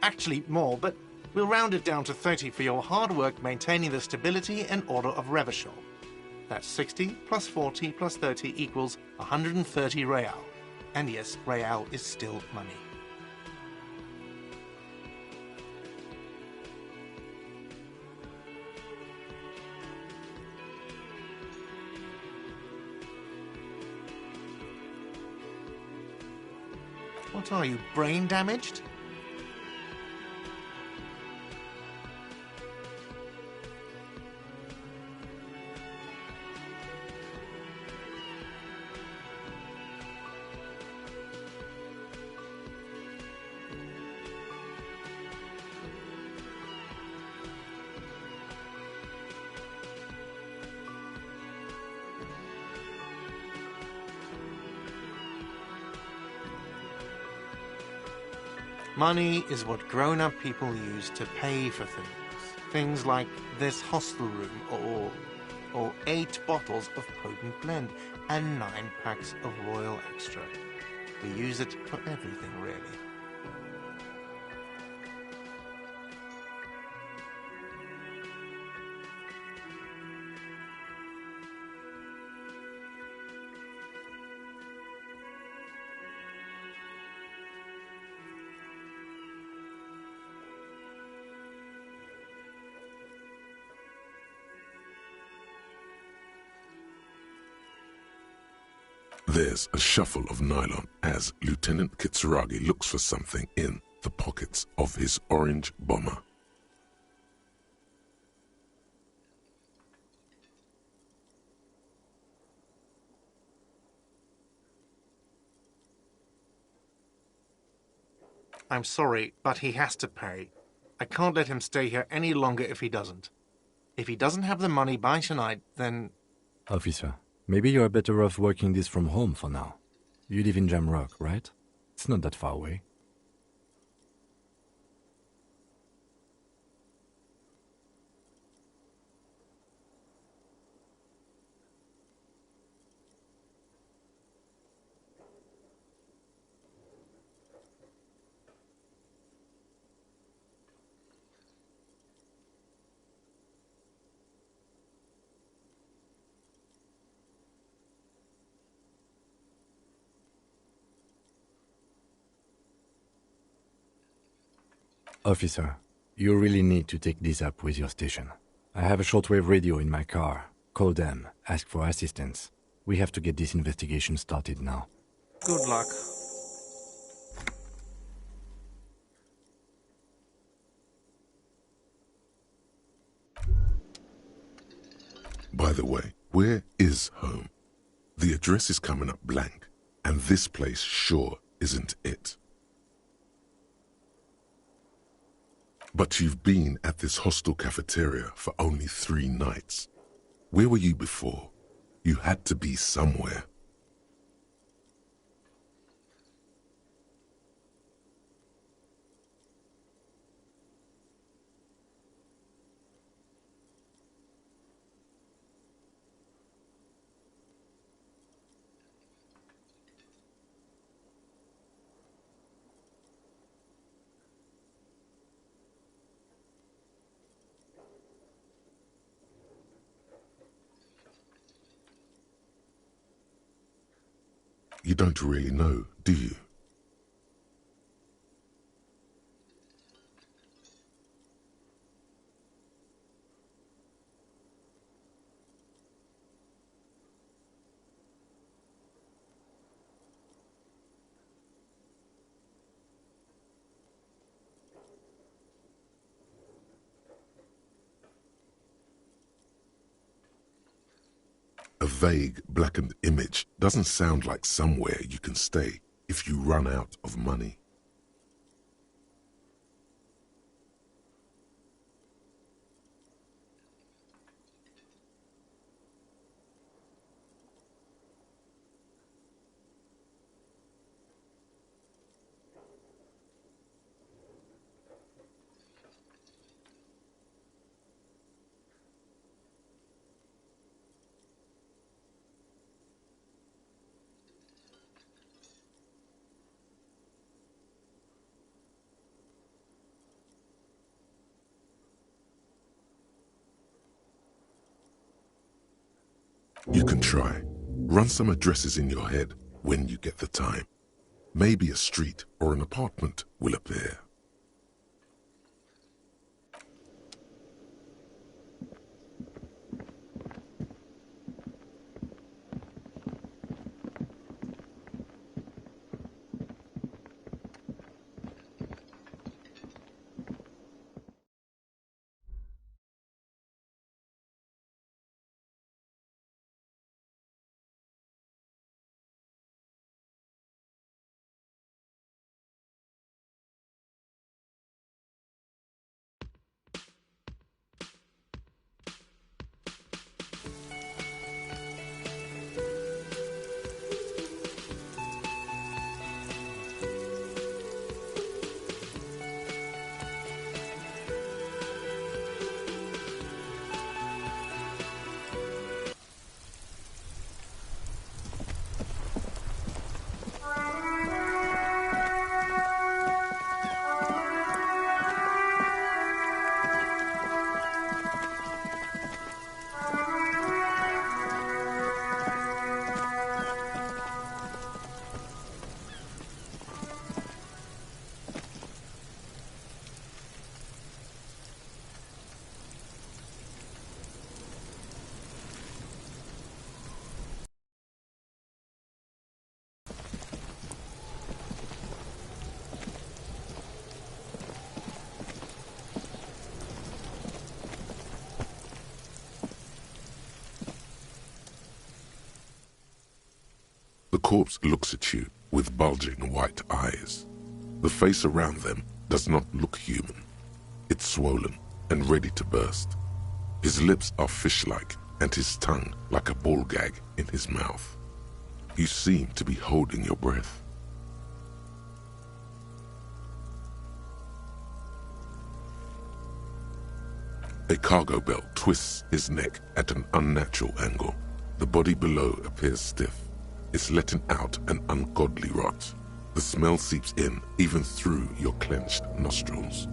E: Actually more, but we'll round it down to 30 for your hard work maintaining the stability and order of Revachol. That's 60 plus 40 plus 30 equals 130 real. And yes, real is still money. What are you, brain damaged? Money is what grown-up people use to pay for things. Things like this hostel room, or 8 bottles of potent blend, and 9 packs of Royal Extra. We use it for everything, really.
C: There's a shuffle of nylon as Lieutenant Kitsuragi looks for something in the pockets of his orange bomber.
E: I'm sorry, but he has to pay. I can't let him stay here any longer if he doesn't. If he doesn't have the money by tonight, then...
F: Officer, maybe you're better off working this from home for now. You live in Jamrock, right? It's not that far away. Officer, you really need to take this up with your station. I have a shortwave radio in my car. Call them, ask for assistance. We have to get this investigation started now.
E: Good luck.
C: By the way, where is home? The address is coming up blank, and this place sure isn't it. But you've been at this hostel cafeteria for only 3 nights. Where were you before? You had to be somewhere. You don't really know, do you? A vague, blackened image doesn't sound like somewhere you can stay if you run out of money. You can try. Run some addresses in your head when you get the time. Maybe a street or an apartment will appear. corpse looks at you with bulging white eyes. The face around them does not look human. It's swollen and ready to burst. His lips are fish-like and his tongue like a ball gag in his mouth. You seem to be holding your breath. A cargo belt twists his neck at an unnatural angle. The body below appears stiff. It's letting out an ungodly rot. The smell seeps in even through your clenched nostrils.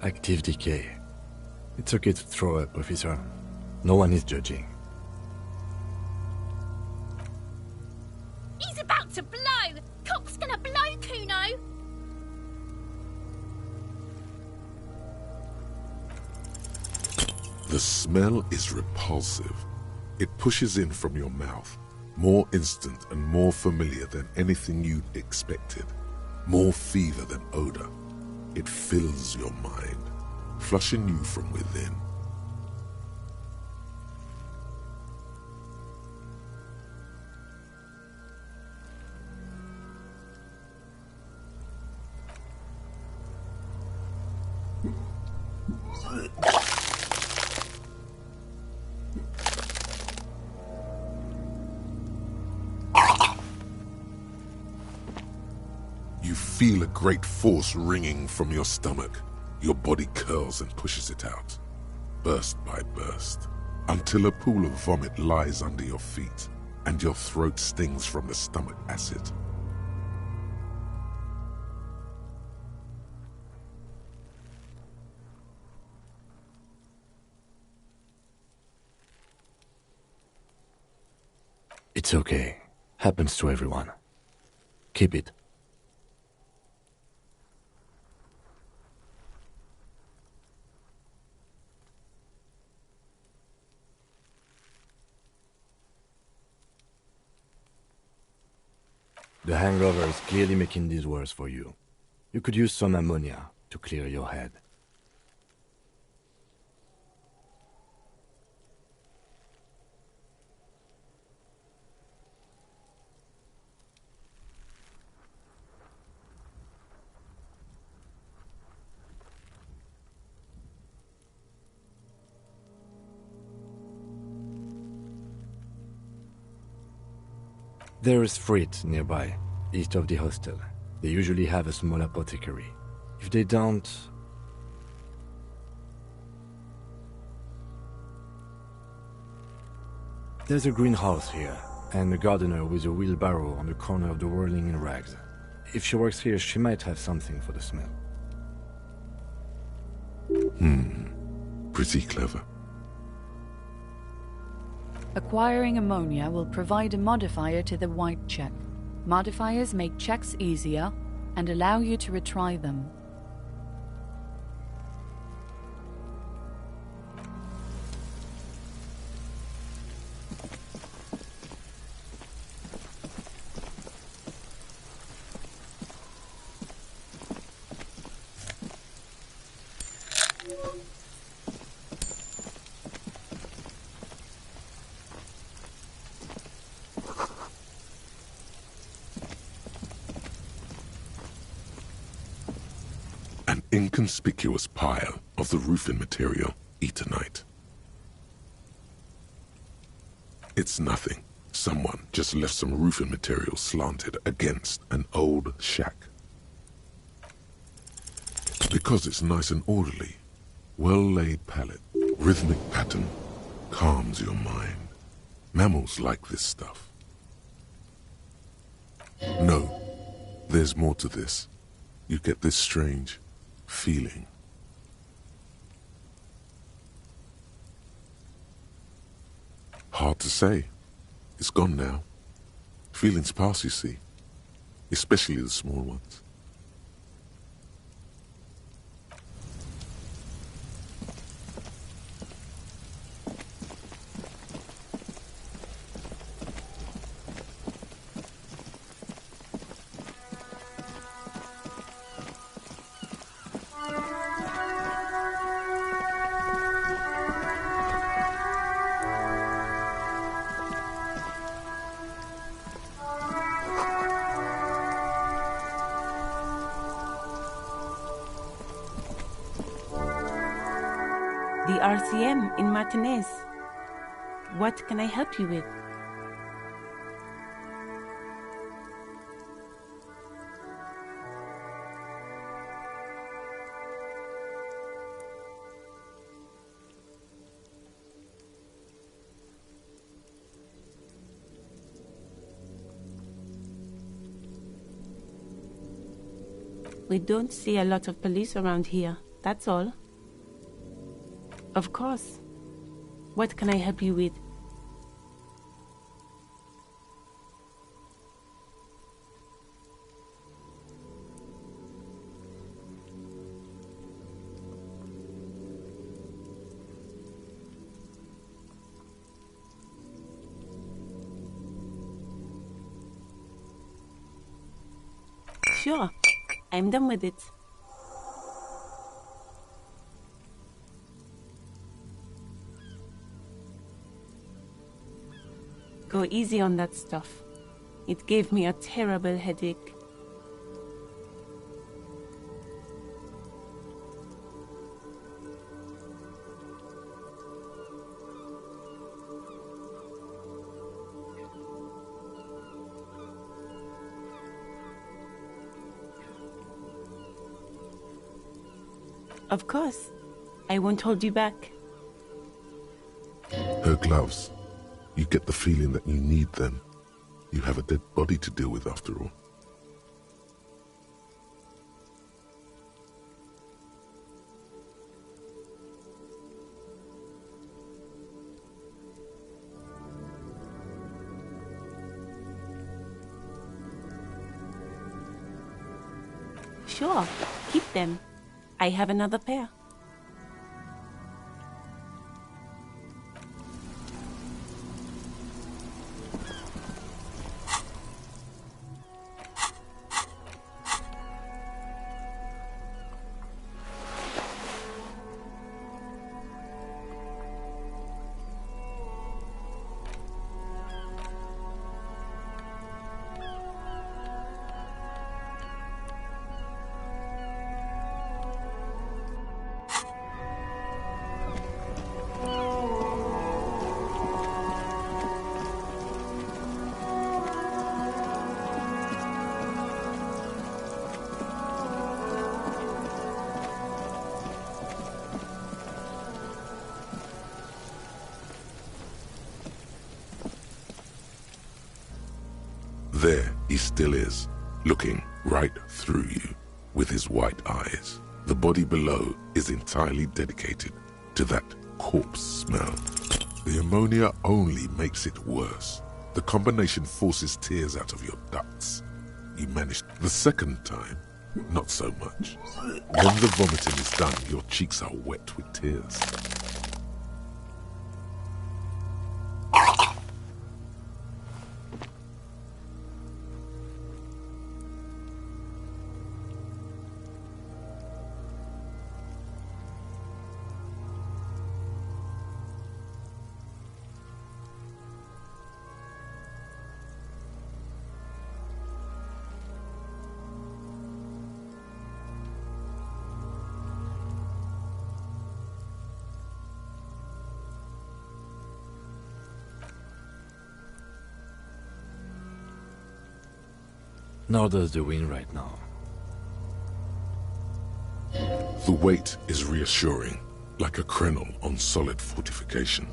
F: Active decay. It's okay to throw up, officer. No one is judging.
J: He's about to blow! Cock's gonna blow, Kuno!
C: The smell is repulsive. It pushes in from your mouth, more instant and more familiar than anything you'd expected, more fever than odor. It fills your mind, flushing you from within. You feel a great force ringing from your stomach. Your body curls and pushes it out, burst by burst, until a pool of vomit lies under your feet and your throat stings from the stomach acid.
F: It's okay. Happens to everyone. Keep it. The hangover is clearly making this worse for you. You could use some ammonia to clear your head. There is Frit nearby, east of the hostel. They usually have a small apothecary. If they don't... There's a greenhouse here, and a gardener with a wheelbarrow on the corner of the whirling in rags. If she works here, she might have something for the smell.
C: Pretty clever.
G: Acquiring ammonia will provide a modifier to the white check. Modifiers make checks easier and allow you to retry them.
C: An inconspicuous pile of the roofing material, Eternite. It's nothing. Someone just left some roofing material slanted against an old shack. Because it's nice and orderly, well-laid palette, rhythmic pattern, calms your mind. Mammals like this stuff. No, there's more to this. You get this strange feeling. Hard to say. It's gone now. Feelings pass, you see. Especially the small ones.
K: The RCM in Martinez. What can I help you with? We don't see a lot of police around here, that's all. Of course. What can I help you with? Sure, I'm done with it. Go easy on that stuff. It gave me a terrible headache. Of course. I won't hold you back.
C: Her gloves. You get the feeling that you need them. You have a dead body to deal with after all.
K: Sure, keep them. I have another pair.
C: There he still is, looking right through you with his white eyes. The body below is entirely dedicated to that corpse smell. The ammonia only makes it worse. The combination forces tears out of your ducts. You managed the second time, not so much. When the vomiting is done, your cheeks are wet with tears.
F: Nor does the wind right now.
C: The weight is reassuring, like a crenel on solid fortification.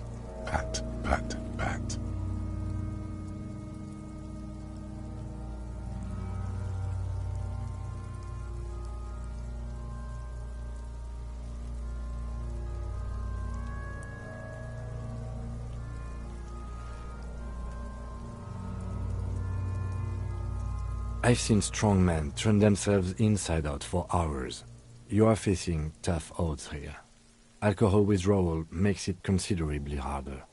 C: Pat, pat, pat.
F: I've seen strong men turn themselves inside out for hours. You are facing tough odds here. Alcohol withdrawal makes it considerably harder.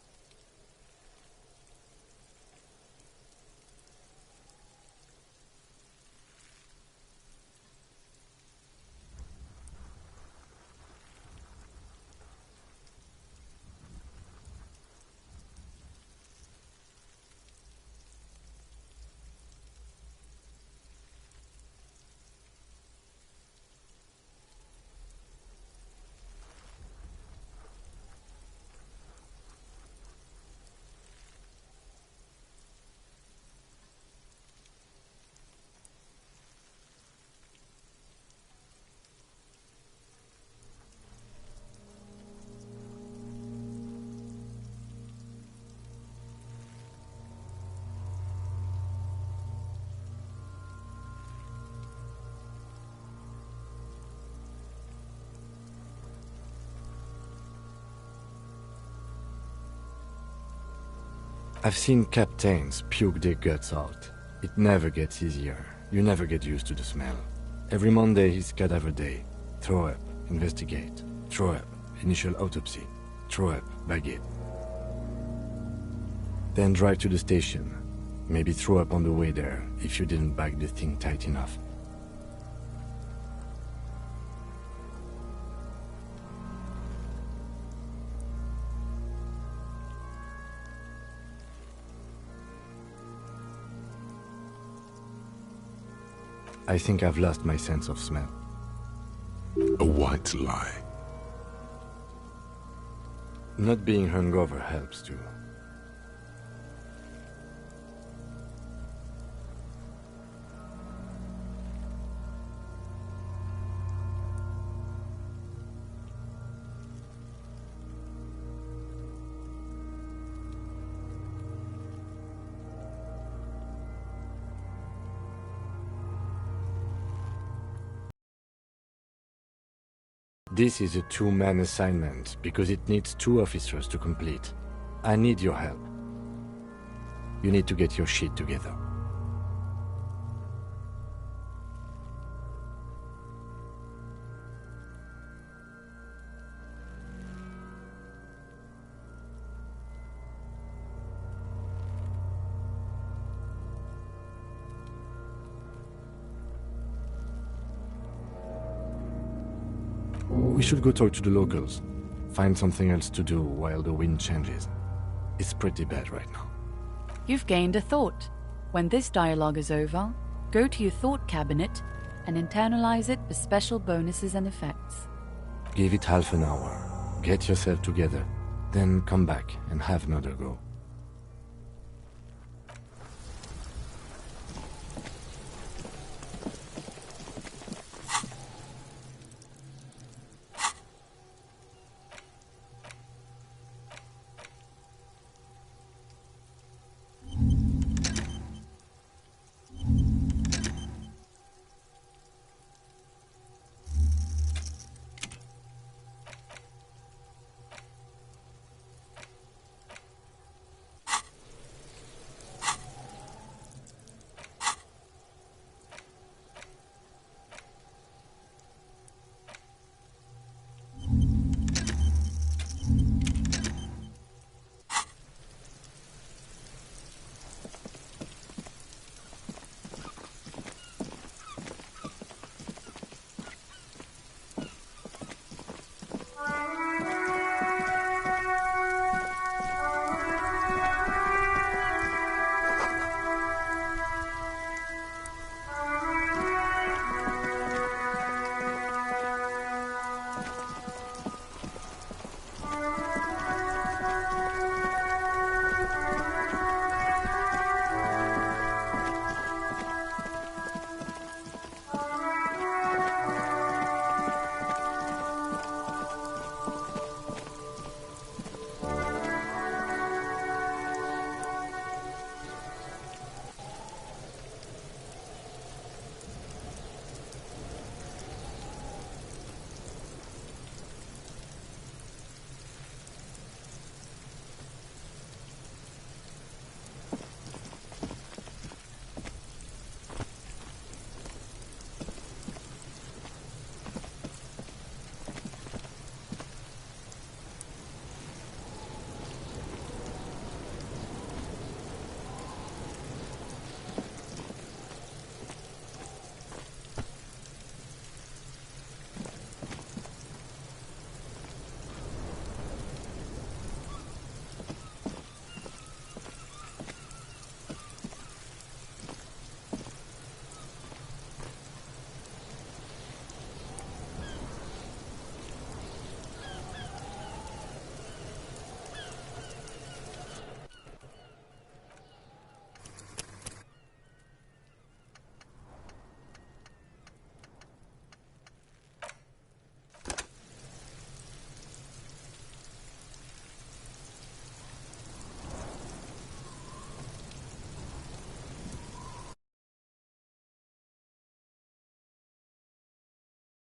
F: I've seen captains puke their guts out. It never gets easier. You never get used to the smell. Every Monday is cadaver day. Throw up, investigate. Throw up, initial autopsy. Throw up, bag it. Then drive to the station. Maybe throw up on the way there if you didn't bag the thing tight enough. I think I've lost my sense of smell.
C: A white lie.
F: Not being hungover helps too. This is a two-man assignment because it needs 2 officers to complete. I need your help. You need to get your shit together. We should go talk to the locals. Find something else to do while the wind changes. It's pretty bad right now.
G: You've gained a thought. When this dialogue is over, go to your thought cabinet and internalize it with special bonuses and effects.
F: Give it half an hour. Get yourself together. Then come back and have another go.